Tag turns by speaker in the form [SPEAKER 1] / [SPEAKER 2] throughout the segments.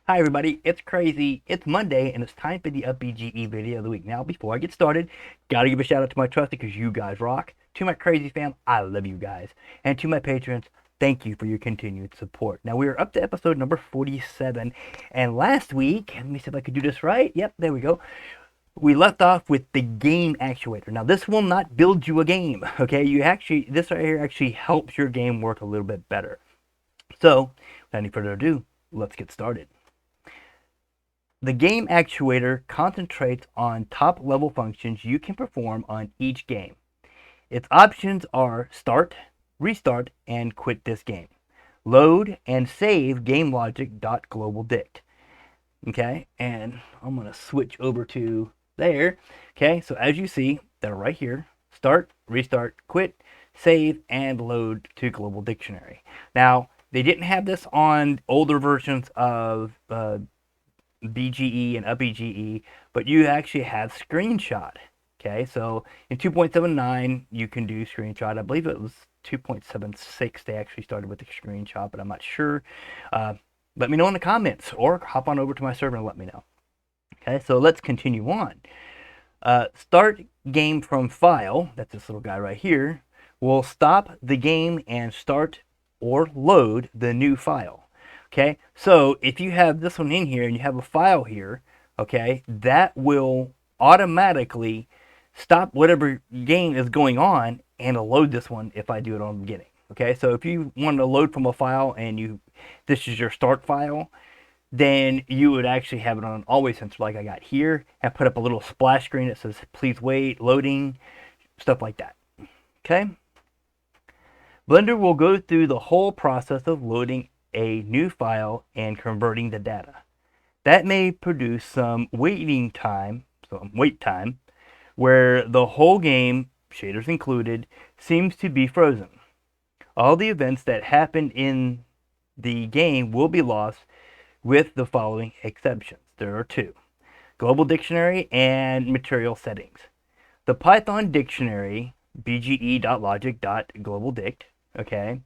[SPEAKER 1] Hi everybody, it's crazy. It's Monday and it's time for the UPBGE video of the week. Now, before I get started, gotta give a shout out to my trusted because you guys rock. To my crazy fam, I love you guys. And to my patrons, thank you for your continued support. Now, we are up to episode number 47. And last week, let me see if I could do this right. Yep, there we go. We left off with the Game Actuator. Now, this will not build you a game, okay? This right here actually helps your game work a little bit better. So, without any further ado, let's get started. The Game Actuator concentrates on top-level functions you can perform on each game. Its options are start, restart, and quit this game. Load and save game logic.globalDict. Okay, and I'm going to switch over to there. Okay, so as you see, they're right here. Start, restart, quit, save, and load to Global Dictionary. Now, they didn't have this on older versions of BGE and UPBGE, but you actually have screenshot. Okay, so in 2.79 you can do screenshot. I believe it was 2.76 they actually started with the screenshot, but I'm not sure. Let me know in the comments or hop on over to my server and let me know. Okay, so let's continue on. Start game from file, that's this little guy right here, will stop the game and start or load the new file. Okay, so if you have this one in here and you have a file here, okay, that will automatically stop whatever game is going on and it'll load this one if I do it on the beginning. Okay, so if you want to load from a file and this is your start file, then you would actually have it on always sensor like I got here and put up a little splash screen that says please wait, loading, stuff like that. Okay, Blender will go through the whole process of loading a new file and converting the data. That may produce some wait time, where the whole game, shaders included, seems to be frozen. All the events that happened in the game will be lost with the following exceptions. There are two: Global Dictionary and Material Settings. The Python dictionary, bge.logic.globalDict, okay,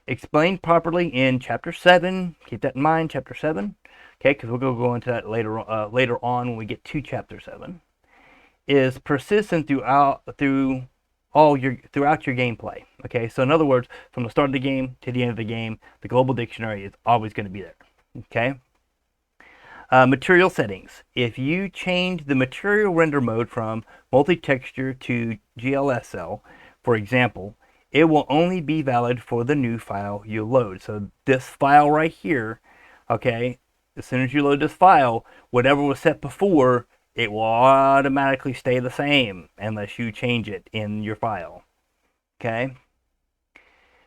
[SPEAKER 1] explained properly in chapter 7. Keep that in mind, chapter 7. Okay, because we'll go into that later on when we get to chapter 7. Is persistent throughout your gameplay. Okay, so in other words, from the start of the game to the end of the game, the global dictionary is always going to be there. Okay. Material settings. If you change the material render mode from multi-texture to GLSL, for example, it will only be valid for the new file you load. So this file right here, okay, as soon as you load this file, whatever was set before, it will automatically stay the same unless you change it in your file. Okay.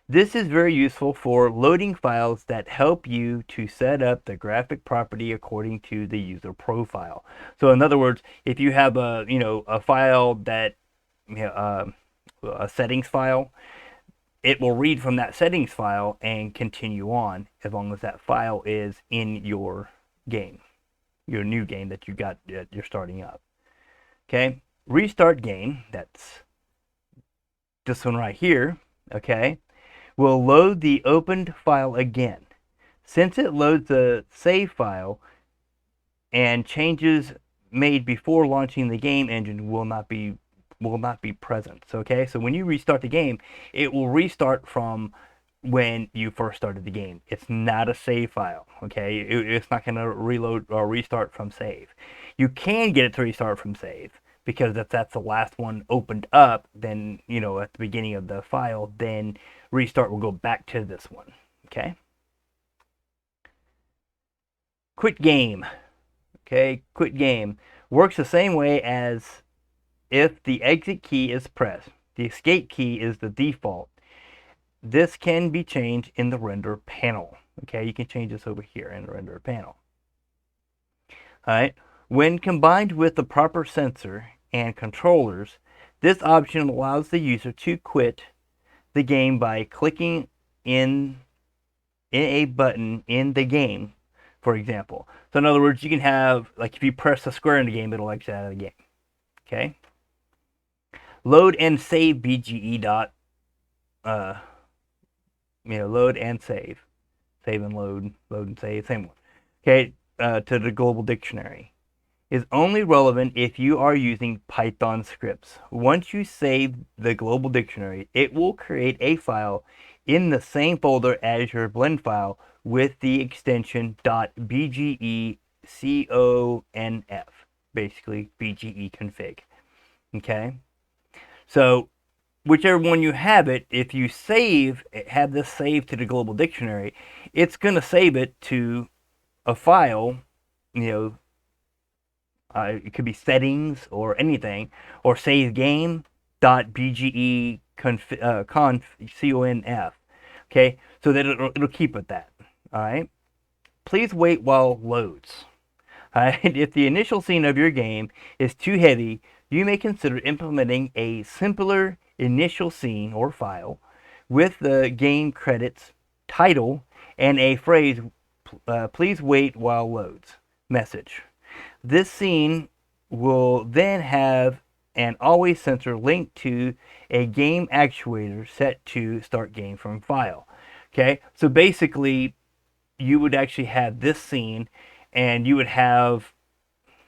[SPEAKER 1] This is very useful for loading files that help you to set up the graphic property according to the user profile. So in other words, if you have a file that a settings file, it will read from that settings file and continue on as long as that file is in your game, your new game that you're starting up. Okay, restart game, that's this one right here, okay, will load the opened file again. Since it loads the save file and changes made before launching the game engine will not be present. So, okay, so when you restart the game, it will restart from when you first started the game. It's not a save file. Okay, it's not going to reload or restart from save. You can get it to restart from save because if that's the last one opened up, then at the beginning of the file, then restart will go back to this one. Okay. Quit game. Okay, quit game works the same way as if the exit key is pressed. The escape key is the default. This can be changed in the render panel. Okay, you can change this over here in the render panel. All right, when combined with the proper sensor and controllers, this option allows the user to quit the game by clicking in a button in the game, for example. So in other words, you can have, like, if you press the square in the game, it'll exit out of the game. Okay. Load and save BGE dot, load and save and load and save, same one. Okay, to the global dictionary is only relevant if you are using Python scripts. Once you save the global dictionary, it will create a file in the same folder as your blend file with the extension .bgeconf, basically BGE config. Okay? So whichever one you have it, if you have this saved to the global dictionary, it's going to save it to a file, you know, it could be settings or anything, or save game.bge conf, conf. Okay, so that it'll keep with that. All right. Please wait while loads. All right. If the initial scene of your game is too heavy, you may consider implementing a simpler initial scene or file with the game credits, title, and a phrase, please wait while loads message. This scene will then have an always sensor linked to a game actuator set to start game from file. Okay, so basically you would actually have this scene, and you would have,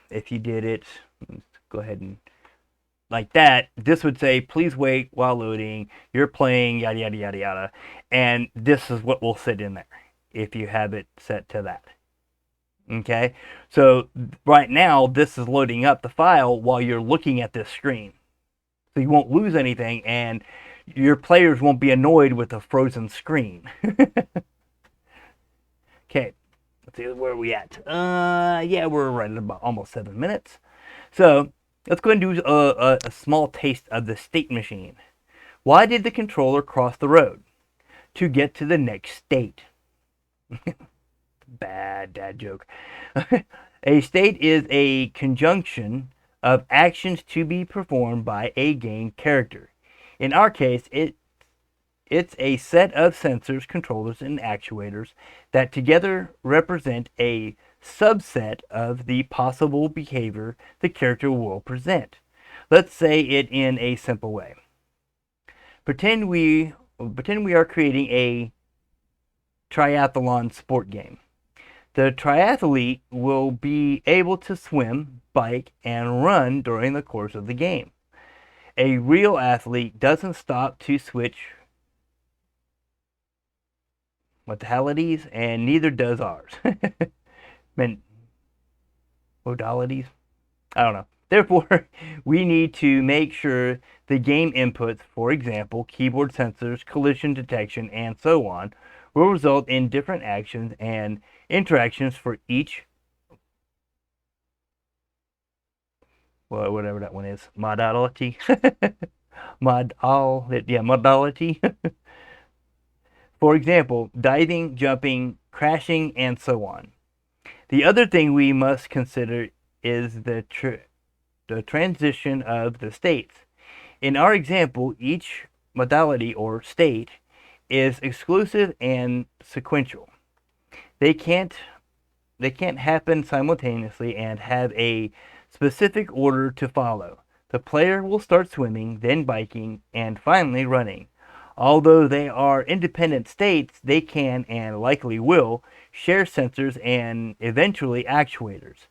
[SPEAKER 1] if you did it, let's go ahead and like that, this would say, please wait while loading, you're playing, yada, yada, yada, yada. And this is what will sit in there if you have it set to that. Okay, so right now this is loading up the file while you're looking at this screen. So you won't lose anything, and your players won't be annoyed with a frozen screen. Okay, let's see, where are we at? Yeah, we're right at about almost 7 minutes. So let's go ahead and do a small taste of the state machine. Why did the controller cross the road? To get to the next state. Bad dad joke. A state is a conjunction of actions to be performed by a game character. In our case, it's a set of sensors, controllers, and actuators that together represent a subset of the possible behavior the character will present. Let's say it in a simple way. Pretend we are creating a triathlon sport game. The triathlete will be able to swim, bike, and run during the course of the game. A real athlete doesn't stop to switch modalities, and neither does ours. Modalities? I don't know. Therefore, we need to make sure the game inputs, for example, keyboard sensors, collision detection, and so on, will result in different actions and interactions for each, well, whatever that one is, modality. Modality. For example, diving, jumping, crashing, and so on. The other thing we must consider is the transition of the states. In our example, each modality or state is exclusive and sequential. They can't happen simultaneously and have a specific order to follow. The player will start swimming, then biking, and finally running. Although they are independent states, they can and likely will share sensors and eventually actuators.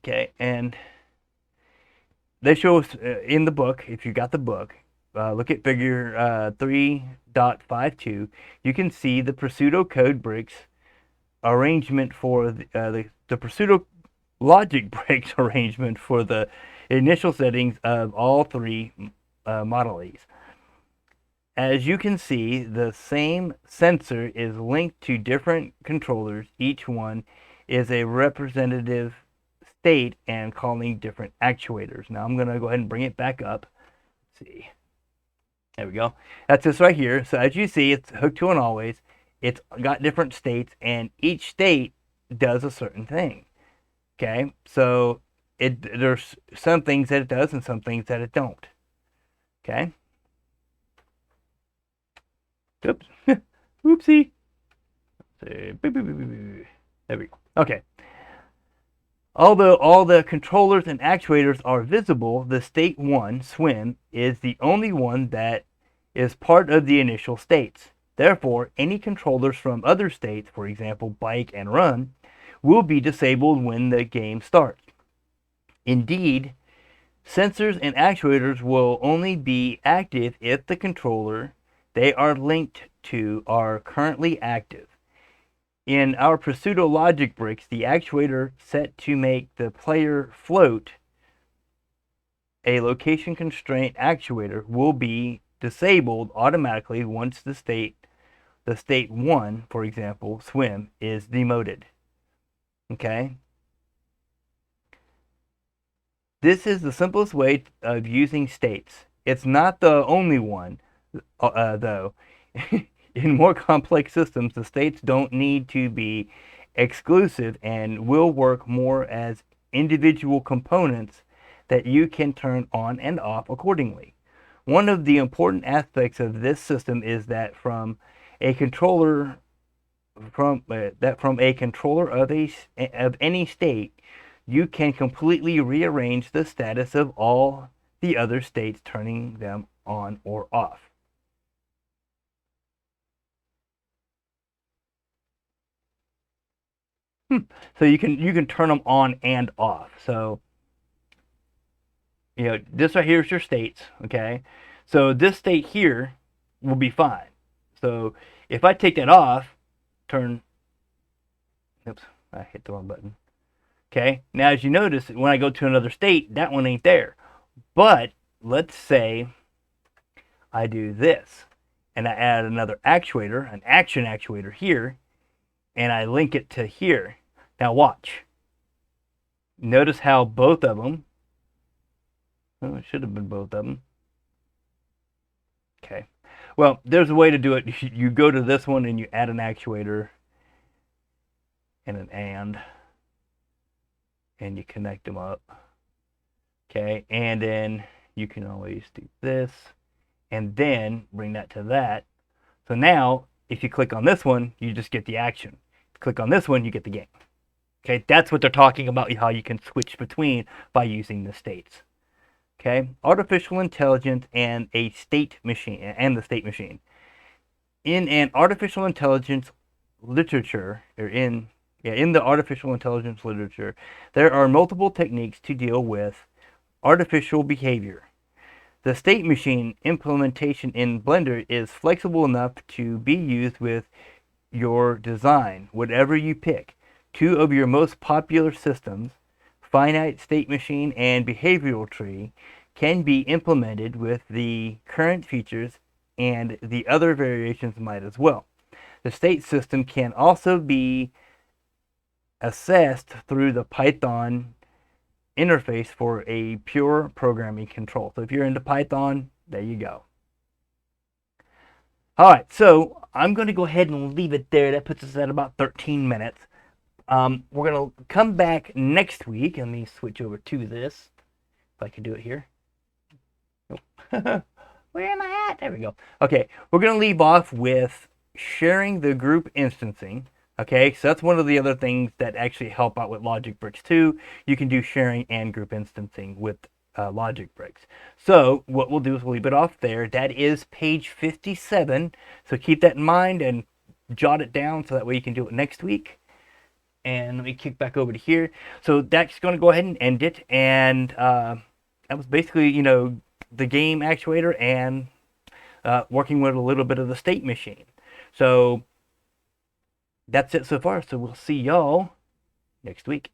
[SPEAKER 1] Okay, and they show us in the book, if you got the book, look at figure 3.52. You can see the pseudo-code bricks arrangement for the pseudo logic bricks arrangement for the initial settings of all three modalities. As you can see, the same sensor is linked to different controllers. Each one is a representative state and calling different actuators. Now I'm going to go ahead and bring it back up. Let's see. There we go. That's this right here. So as you see, it's hooked to an always. It's got different states, and each state does a certain thing. Okay, so there's some things that it does and some things that it don't. Okay. Oops. Oopsie. There we go. Okay. Although all the controllers and actuators are visible, the state 1, swim, is the only one that is part of the initial states. Therefore, any controllers from other states, for example, bike and run, will be disabled when the game starts. Indeed, sensors and actuators will only be active if the controller they are linked to are currently active. In our pseudo logic bricks, the actuator set to make the player float, a location constraint actuator, will be disabled automatically once the state 1, for example, swim, is demoted. Okay? This is the simplest way of using states. It's not the only one, though. In more complex systems, the states don't need to be exclusive and will work more as individual components that you can turn on and off accordingly. One of the important aspects of this system is that from a controller of any state, you can completely rearrange the status of all the other states, turning them on or off. So you can turn them on and off. So this right here is your states. Okay, so this state here will be fine. So if I take that off, oops, I hit the wrong button. Okay, now as you notice, when I go to another state, that one ain't there. But let's say I do this, and I add another actuator, an action actuator here, and I link it to here. Now watch. Notice how both of them, well, it should have been both of them. Okay. Well, there's a way to do it. You go to this one and you add an actuator and an and you connect them up. Okay, and then you can always do this and then bring that to that. So now, if you click on this one, you just get the action. Click on this one, you get the game. Okay, that's what they're talking about, how you can switch between by using the states. Okay, artificial intelligence and a state machine, and the state machine. In an artificial intelligence literature, or in the artificial intelligence literature, there are multiple techniques to deal with artificial behavior. The state machine implementation in Blender is flexible enough to be used with your design, whatever you pick. Two of your most popular systems, finite state machine and behavioral tree, can be implemented with the current features, and the other variations might as well. The state system can also be assessed through the Python interface for a pure programming control. So if you're into Python, there you go. All right, so I'm going to go ahead and leave it there. That puts us at about 13 minutes. We're going to come back next week. Let me switch over to this, if I can do it here. Nope. Where am I at? There we go. Okay, we're going to leave off with sharing the group instancing. Okay, so that's one of the other things that actually help out with Logic Bricks too. You can do sharing and group instancing with Logic Bricks. So what we'll do is we'll leave it off there. That is page 57. So keep that in mind and jot it down so that way you can do it next week. And let me kick back over to here. So that's going to go ahead and end it. And that was basically, the Game Actuator and working with a little bit of the state machine. So that's it so far. So we'll see y'all next week.